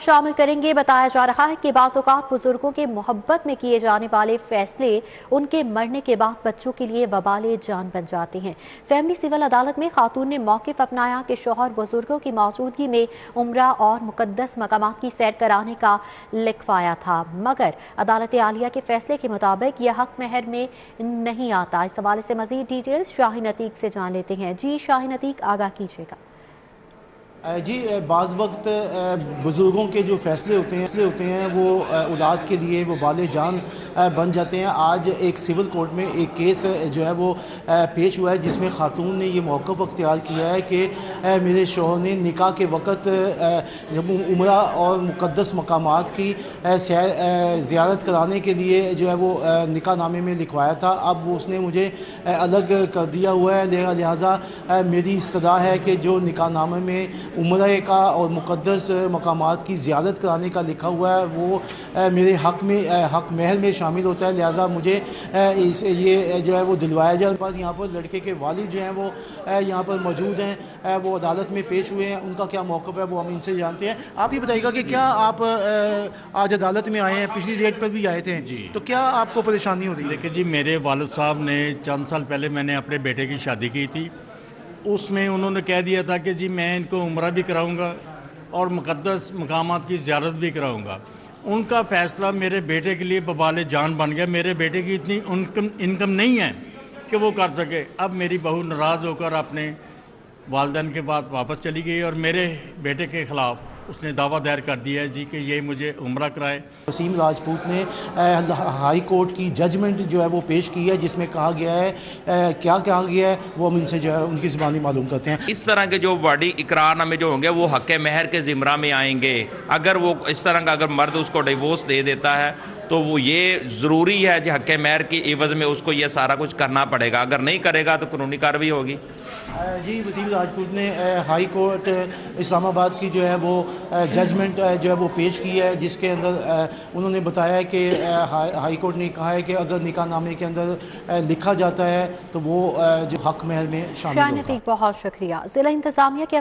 शामिल करेंगे। बताया जा रहा है कि बाज़ औक़ात बुजुर्गों के मोहब्बत में किए जाने वाले फैसले उनके मरने के बाद बच्चों के लिए वबाले जान बन जाते हैं। फैमिली सिविल अदालत में खातून ने मौक़िफ़ अपनाया कि शौहर बुजुर्गों की मौजूदगी में उम्रा और मुक़द्दस मकामात की सैर कराने का लिखवाया था, मगर अदालत आलिया के फैसले के मुताबिक यह हक महर में नहीं आता। इस हवाले से मज़ीद डिटेल्स शाहीन अतीक से जान लेते हैं। जी शाहीन अतीक, आगाह कीजिएगा। जी, बाज़ वक्त बुज़ुर्गों के जो फ़ैसले होते हैं वो औलाद के लिए वो बाले जान बन जाते हैं। आज एक सिविल कोर्ट में एक केस जो है वो पेश हुआ है, जिसमें ख़ातून ने ये मौक़िफ़ अख्तियार किया है कि मेरे शौहर ने निकाह के वक़्त जब उम्रा और मुक़द्दस मकामात की ज़ियारत कराने के लिए जो है वो निकाह नामे में लिखवाया था। अब वो उसने मुझे अलग कर दिया हुआ है, लिहाजा मेरी इस्तदा है कि जो निकाह नामे में उम्रा का और मुक़द्दस मकामात की ज़ियारत कराने का लिखा हुआ है वो मेरे हक़ महर में शामिल होता है। लिहाजा मुझे ये जो है वो दिलवाया जाए। पास यहाँ पर लड़के के वालिद जो हैं वो यहाँ पर मौजूद हैं, वो अदालत में पेश हुए हैं। उनका क्या मौक़िफ़ है वो हम इनसे जानते हैं। आप ये बताइएगा कि क्या आप आज अदालत में आए हैं, पिछली डेट पर भी आए थे, तो क्या आपको परेशानी हो रही है? देखिए जी, मेरे वालिद साहब ने चंद साल पहले मैंने अपने बेटे की शादी की थी, उसमें उन्होंने कह दिया था कि जी मैं इनको उम्रा भी कराऊंगा और मुक़द्दस मकामात की ज़ियारत भी कराऊंगा। उनका फ़ैसला मेरे बेटे के लिए बबाले जान बन गया। मेरे बेटे की इतनी इनकम नहीं है कि वो कर सके। अब मेरी बहू नाराज़ होकर अपने वालिदैन के पास वापस चली गई और मेरे बेटे के ख़िलाफ़ उसने दावा दायर कर दिया है जी कि ये मुझे उम्रा कराए। वसीम राजपूत ने हाई कोर्ट की जजमेंट जो है वो पेश की है, जिसमें कहा गया है क्या कहा गया है वो हम इनसे जो है उनकी ज़बानी मालूम करते हैं। इस तरह के जो वादी इकरारनामे जो होंगे वो हक़ महर के ज़िम्रा में आएंगे। अगर वो इस तरह का अगर मर्द उसको डिवोर्स दे देता है तो वो ये ज़रूरी है कि हक़ महर की एवज़ में उसको ये सारा कुछ करना पड़ेगा। अगर नहीं करेगा तो कानूनी कार्रवाई होगी। जी, वसीम राजपूत ने हाई कोर्ट इस्लामाबाद की जो है वो जजमेंट जो है वो पेश की है, जिसके अंदर उन्होंने बताया कि हाई कोर्ट ने कहा है कि अगर निकाह नामे के अंदर लिखा जाता है तो वो जो हक़ महर में शामिल होगा। बहुत शुक्रिया। ज़िला इंतज़ामिया के